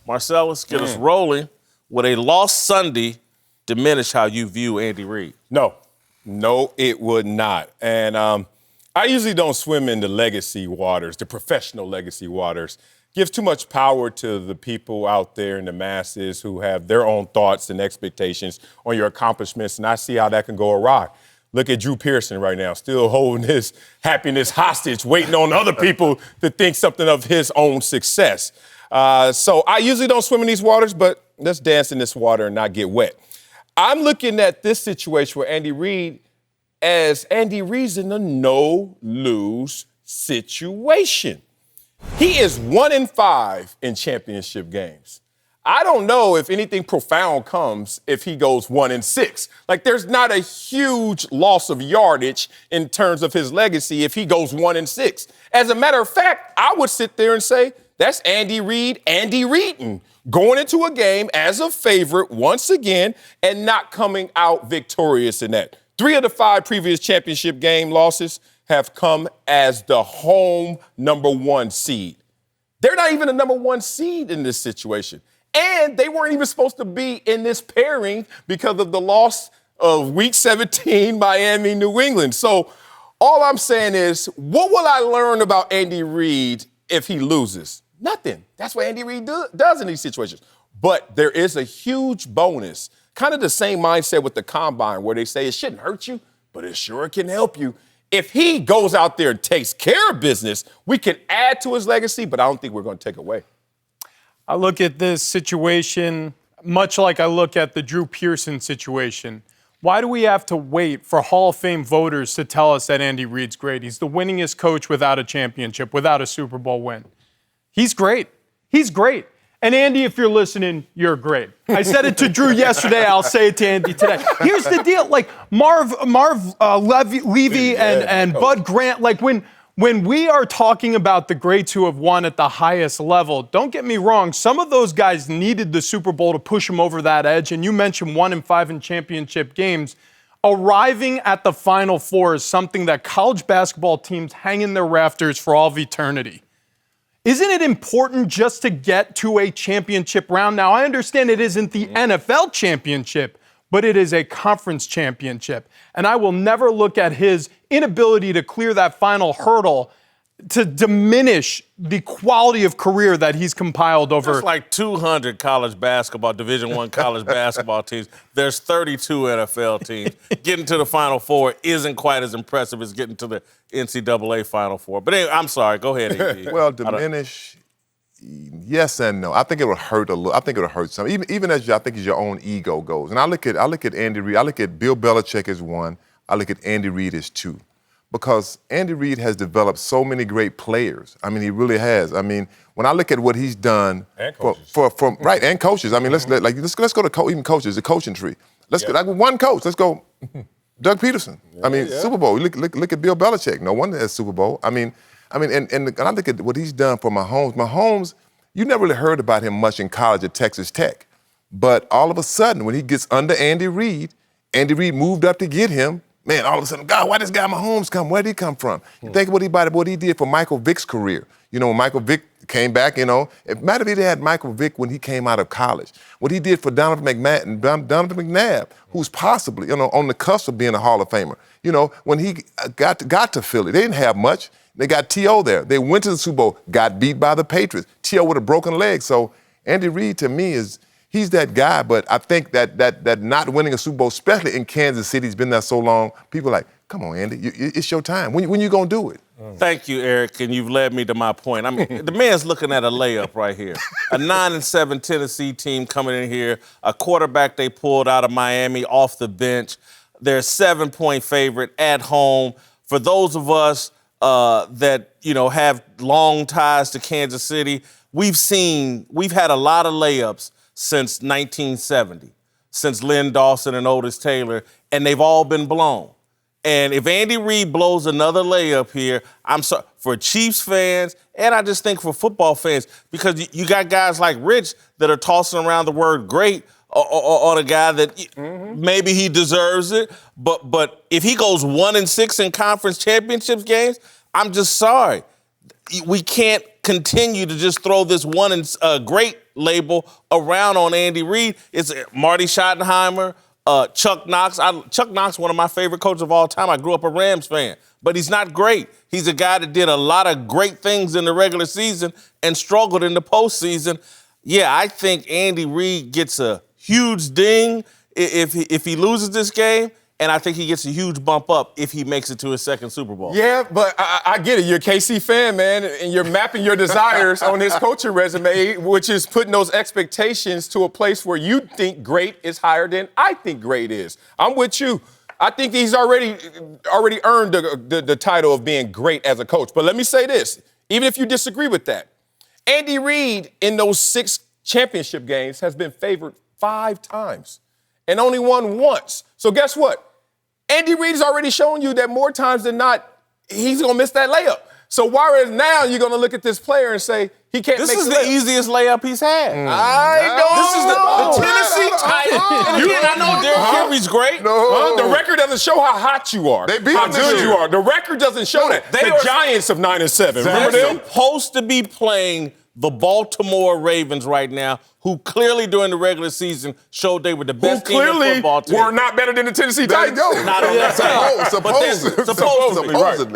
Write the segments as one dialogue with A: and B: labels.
A: Marcellus, get us rolling. Would a lost Sunday diminish how you view Andy Reid?
B: No, it would not. And I usually don't swim in the legacy waters, the professional legacy waters. Gives too much power to the people out there in the masses who have their own thoughts and expectations on your accomplishments, and I see how that can go awry. Look at Drew Pearson right now, still holding his happiness hostage, waiting on other people to think something of his own success. So I usually don't swim in these waters, but let's dance in this water and not get wet. I'm looking at this situation with Andy Reid as Andy Reid's in a no-lose situation. He is 1-5 in championship games. I don't know if anything profound comes if he goes 1-6. Like, there's not a huge loss of yardage in terms of his legacy if he goes 1-6. As a matter of fact, I would sit there and say that's Andy Reid, Andy Reiding, going into a game as a favorite once again and not coming out victorious in that. 3 of the 5 previous championship game losses have come as the home number 1 seed. They're not even a number 1 seed in this situation. And they weren't even supposed to be in this pairing because of the loss of Week 17, Miami, New England. So all I'm saying is, what will I learn about Andy Reid if he loses? Nothing. That's what Andy Reid does in these situations. But there is a huge bonus, kind of the same mindset with the combine where they say it shouldn't hurt you, but it sure can help you. If he goes out there and takes care of business, we can add to his legacy, but I don't think we're going to take away.
C: I look at this situation much like I look at the Drew Pearson situation. Why do we have to wait for Hall of Fame voters to tell us that Andy Reid's great? He's the winningest coach without a championship, without a Super Bowl win. He's great. He's great. And Andy, if you're listening, you're great. I said it to Drew yesterday. I'll say it to Andy today. Here's the deal. Like Marv Levy and Bud Grant, like when we are talking about the greats who have won at the highest level, don't get me wrong, some of those guys needed the Super Bowl to push them over that edge. And you mentioned 1-5 in championship games. Arriving at the Final Four is something that college basketball teams hang in their rafters for all of eternity. Isn't it important just to get to a championship round? Now, I understand it isn't the NFL championship, but it is a conference championship. And I will never look at his inability to clear that final hurdle to diminish the quality of career that he's compiled over.
A: There's like 200 college basketball, Division I college basketball teams. There's 32 NFL teams. Getting to the Final Four isn't quite as impressive as getting to the NCAA Final Four. But anyway, I'm sorry. Go ahead, AD.
D: Well, diminish, yes and no. I think it would hurt a little. I think it would hurt some. Even as I think as your own ego goes. And I look at Andy Reid. I look at Bill Belichick as 1. I look at Andy Reid as 2. Because Andy Reid has developed so many great players. I mean, he really has. I mean, when I look at what he's done
B: and
D: coaches. I mean, let's go to even coaches, the coaching tree. Let's go like one coach. Let's go, Doug Peterson. Super Bowl. Look at Bill Belichick. No wonder has Super Bowl. And I look at what he's done for Mahomes. Mahomes, you never really heard about him much in college at Texas Tech, but all of a sudden when he gets under Andy Reid moved up to get him. Man, all of a sudden, God, why this guy Mahomes come? Where did he come from? You think what he did for Michael Vick's career. You know, when Michael Vick came back, it might have had Michael Vick when he came out of college. What he did for Donovan McNabb, who's possibly, on the cusp of being a Hall of Famer. When he got to Philly, they didn't have much. They got T.O. there. They went to the Super Bowl, got beat by the Patriots. T.O. with a broken leg. So Andy Reid, to me, he's that guy, but I think that not winning a Super Bowl, especially in Kansas City, he's been there so long, people are like, come on, Andy, it's your time. When you going to do it?
A: Thank you, Eric, and you've led me to my point. I mean, the man's looking at a layup right here. A 9-7 Tennessee team coming in here, a quarterback they pulled out of Miami off the bench. They're a 7-point favorite at home. For those of us that, have long ties to Kansas City, we've had a lot of layups since 1970, since Lynn Dawson and Otis Taylor, and they've all been blown. And if Andy Reid blows another layup here, I'm sorry, for Chiefs fans, and I just think for football fans, because you got guys like Rich that are tossing around the word great on a guy that maybe he deserves it, but if he goes 1-6 in conference championships games, I'm just sorry. We can't continue to just throw this great label around on Andy Reid. It's Marty Schottenheimer, Chuck Knox. Chuck Knox, one of my favorite coaches of all time. I grew up a Rams fan, but he's not great. He's a guy that did a lot of great things in the regular season and struggled in the postseason. Yeah, I think Andy Reid gets a huge ding if he loses this game, and I think he gets a huge bump up if he makes it to his second Super Bowl.
B: Yeah, but I get it. You're a KC fan, man, and you're mapping your desires on his coaching resume, which is putting those expectations to a place where you think great is higher than I think great is. I'm with you. I think he's already earned the title of being great as a coach. But let me say this, even if you disagree with that, Andy Reid in those 6 championship games has been favored 5 times and only won once. So guess what? Andy Reid has already shown you that more times than not, he's going to miss that layup. So whereas now you're going to look at this player and say, he can't make
A: this is the easiest layup he's had.
B: This is the Tennessee Titans.
A: And again, I know Derrick Henry's great.
B: The record doesn't show how hot you are.
D: They beat
B: how
D: them this
B: good
D: year.
B: you are. The record doesn't show that. The Giants of 9-7. Remember
A: They're
B: them?
A: supposed to be playing the Baltimore Ravens right now, who clearly during the regular season showed they were the
B: Who
A: best team in
B: clearly
A: football team.
B: were not better than the Tennessee
D: There you
B: Titans.
D: go.
A: Not on that side.
D: Supposedly.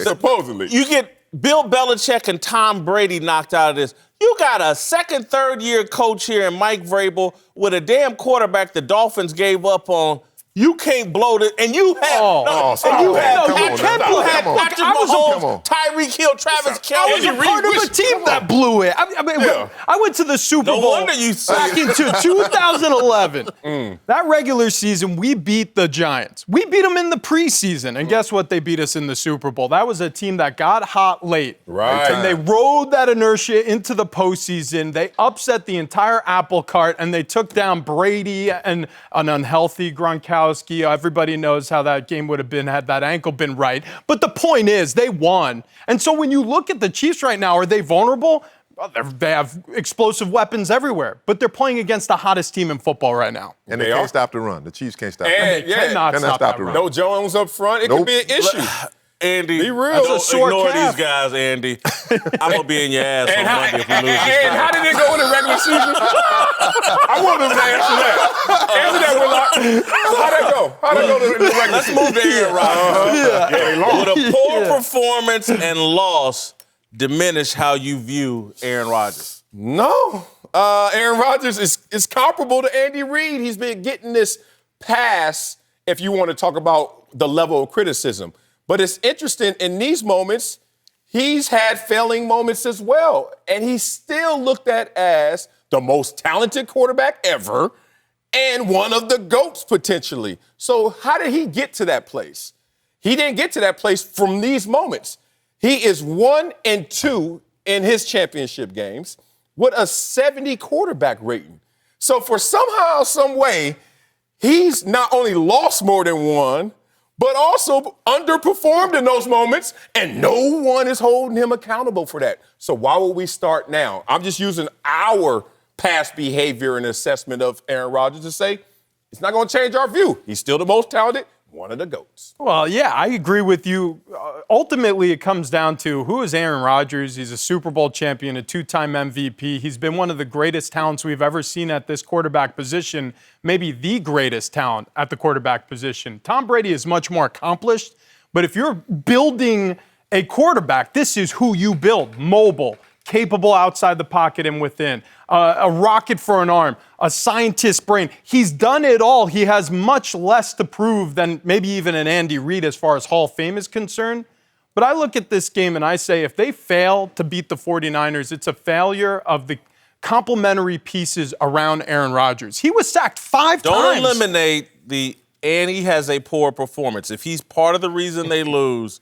B: Supposedly.
A: You get Bill Belichick and Tom Brady knocked out of this. You got a second, third-year coach here in Mike Vrabel with a damn quarterback the Dolphins gave up on. You can't blow it, and you had Patrick Mahomes, Tyreek Hill, Travis Kelce.
C: I was a part of a team that blew it. I went to the Super Bowl
A: wonder you
C: back in 2011. That regular season, we beat the Giants. We beat them in the preseason, and guess what? They beat us in the Super Bowl. That was a team that got hot late.
B: Right.
C: And they rode that inertia into the postseason. They upset the entire apple cart, and they took down Brady and an unhealthy Gronkowski. Everybody knows how that game would have been had that ankle been right. But the point is, they won. And so when you look at the Chiefs right now, are they vulnerable? Well, they have explosive weapons everywhere. But they're playing against the hottest team in football right now.
D: And they can't stop the run. The Chiefs can't stop the run.
B: And,
C: Cannot stop that run.
B: No Jones up front. It could be an issue.
A: Andy,
B: Be real.
A: don't
C: It's a sore
A: ignore
C: calf.
A: these guys, Andy. I'm going to be in your ass on Monday if we lose this
B: And
A: game.
B: how did it go in the regular season? I want them to answer that. Answer that, Whitlock. How'd that go? How'd that go in the regular
A: Let's
B: season?
A: move to Aaron Rodgers.
B: They lost.
A: Would a poor performance and loss diminish how you view Aaron Rodgers?
B: No. Aaron Rodgers is comparable to Andy Reid. He's been getting this pass, if you want to talk about the level of criticism. But it's interesting, in these moments, he's had failing moments as well. And he's still looked at as the most talented quarterback ever and one of the GOATs potentially. So how did he get to that place? He didn't get to that place from these moments. He is 1-2 in his championship games with a 70 quarterback rating. So for somehow, some way, he's not only lost more than one, but also underperformed in those moments, and no one is holding him accountable for that. So why would we start now? I'm just using our past behavior and assessment of Aaron Rodgers to say it's not going to change our view. He's still the most talented, one of the GOATs.
C: Well, yeah, I agree with you. Ultimately, it comes down to who is Aaron Rodgers. He's a Super Bowl champion, a 2-time MVP. He's been one of the greatest talents we've ever seen at this quarterback position, maybe the greatest talent at the quarterback position. Tom Brady is much more accomplished, but if you're building a quarterback, this is who you build: mobile, capable outside the pocket and within, a rocket for an arm, a scientist's brain. He's done it all. He has much less to prove than maybe even an Andy Reid as far as Hall of Fame is concerned. But I look at this game and I say, if they fail to beat the 49ers, it's a failure of the complementary pieces around Aaron Rodgers. He was sacked 5 times.
A: Don't eliminate and he has a poor performance. If he's part of the reason they lose,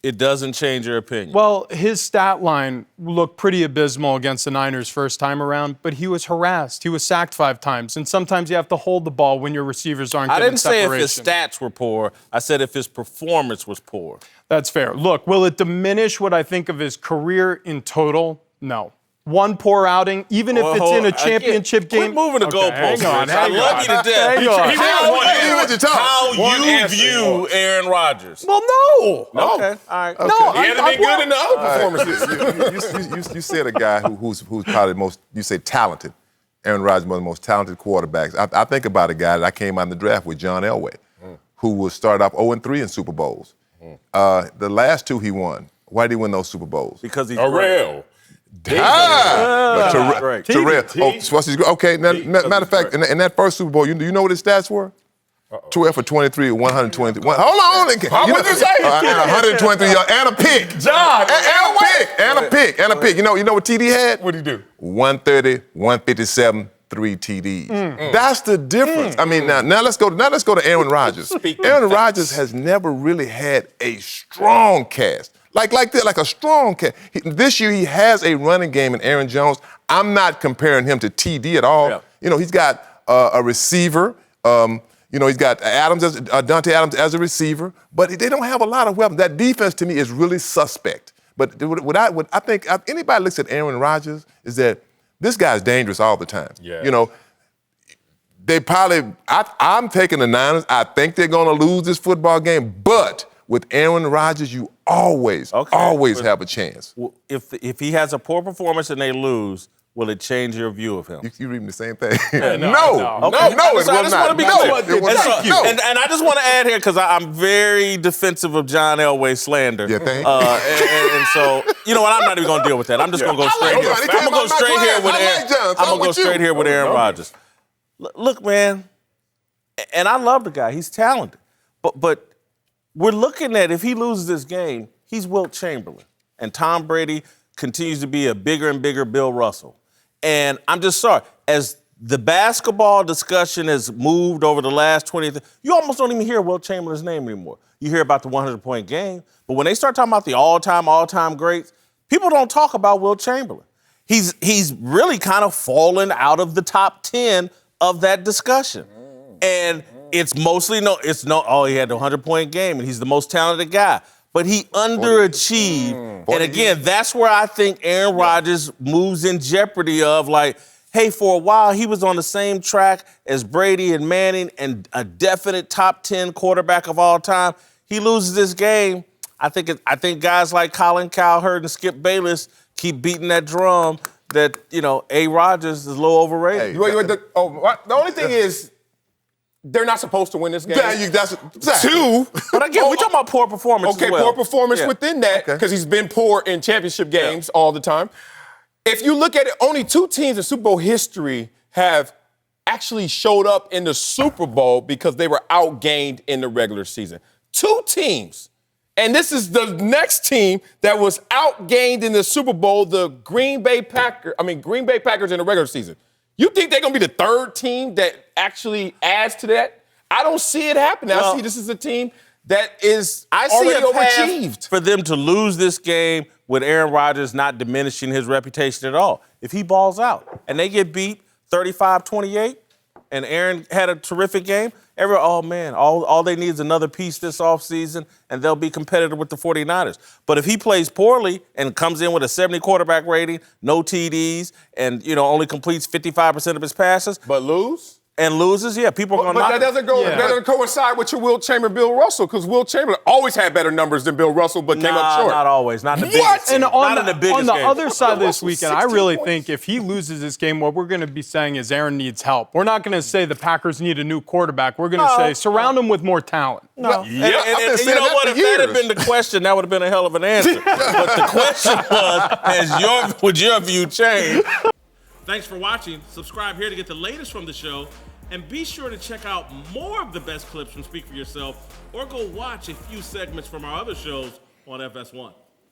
A: it doesn't change your opinion.
C: Well, his stat line looked pretty abysmal against the Niners first time around, but he was harassed. He was sacked 5 times, and sometimes you have to hold the ball when your receivers aren't getting separation.
A: I didn't say if his stats were poor. I said if his performance was poor.
C: That's fair. Look, will it diminish what I think of his career in total? No. One poor outing, even if it's in a championship game.
A: Quit moving the goalposts. I love you to death. How you view Aaron Rodgers.
C: Well, no.
A: Okay. All right.
C: No,
B: He hasn't been good in the other performances.
D: You said a guy who's probably most, you say, talented. Aaron Rodgers is one of the most talented quarterbacks. I think about a guy that I came out in the draft with, John Elway, who was started off 0-3 in Super Bowls. The last 2 he won. Why did he win those Super Bowls?
A: Because he's
B: Terrell.
D: Terrell. Okay, matter of fact, in that first Super Bowl, you know what his stats were? 12 for 23, 123. Hold on.
B: What did you say?
D: 123 yards and a pick.
B: John.
D: And a pick. You know what TD had?
B: What did he do?
D: 130, 157, 3 TDs. That's the difference. I mean, now let's go to Aaron Rodgers. Aaron Rodgers has never really had a strong cast. Like a strong cast. This year he has a running game in Aaron Jones. I'm not comparing him to TD at all. Yeah. You know, he's got a receiver. He's got Dante Adams as a receiver, but they don't have a lot of weapons. That defense, to me, is really suspect. But what I think anybody looks at Aaron Rodgers is that this guy's dangerous all the time.
B: Yeah.
D: You know, they probably I'm taking the Niners. I think they're going to lose this football game, but with Aaron Rodgers, you always have a chance.
A: If he has a poor performance and they lose, will it change your view of him?
D: You reading the same thing?
A: No,
D: it will not.
A: And I just want to add here, because I'm very defensive of John Elway slander.
D: You think?
A: And so, you know what? I'm not even going to deal with that. I'm just going to go straight here. I'm going to go straight here with Aaron Rodgers. Look, man, and I love the guy. He's talented. But we're looking at, if he loses this game, he's Wilt Chamberlain. And Tom Brady continues to be a bigger and bigger Bill Russell. And I'm just sorry, as the basketball discussion has moved over the last 20 years, you almost don't even hear Wilt Chamberlain's name anymore. You hear about the 100-point game, but when they start talking about the all-time greats, people don't talk about Wilt Chamberlain. He's really kind of fallen out of the top 10 of that discussion. And it's mostly he had the 100-point game and he's the most talented guy. But he underachieved. And again, that's where I think Aaron Rodgers moves in jeopardy of, like, hey, for a while he was on the same track as Brady and Manning and a definite top 10 quarterback of all time. He loses this game. I think guys like Colin Cowherd and Skip Bayless keep beating that drum that, A. Rodgers is a little overrated.
B: The only thing is, they're not supposed to win this game.
D: Two.
A: But again, we're talking about poor performance as well.
B: Poor performance within that, because he's been poor in championship games all the time. If you look at it, only 2 teams in Super Bowl history have actually showed up in the Super Bowl because they were outgained in the regular season. 2 teams. And this is the next team that was outgained in the Super Bowl, the Green Bay Packers in the regular season. You think they're going to be the 3rd team that actually adds to that? I don't see it happening. I see this is a team that is already overachieved.
A: For them to lose this game with Aaron Rodgers not diminishing his reputation at all. If he balls out and they get beat 35-28 and Aaron had a terrific game, all they need is another piece this offseason and they'll be competitive with the 49ers. But if he plays poorly and comes in with a 70 quarterback rating, no TDs, and only completes 55% of his passes.
B: But
A: loses, people are going to knock him.
B: But that doesn't coincide with your Wilt Chamberlain, Bill Russell, because Wilt Chamberlain always had better numbers than Bill Russell, but came up short.
A: Not always. Not in the biggest.
C: And on the
A: game.
C: other side of this weekend, I really think if he loses this game, what we're going to be saying is Aaron needs help. We're not going to say the Packers need a new quarterback. We're going to say surround him with more talent.
A: No. And you know what? If that had been the question, that would have been a hell of an answer. But the question was, would your view change? Thanks for watching. Subscribe here to get the latest from the show. And be sure to check out more of the best clips from Speak For Yourself, or go watch a few segments from our other shows on FS1.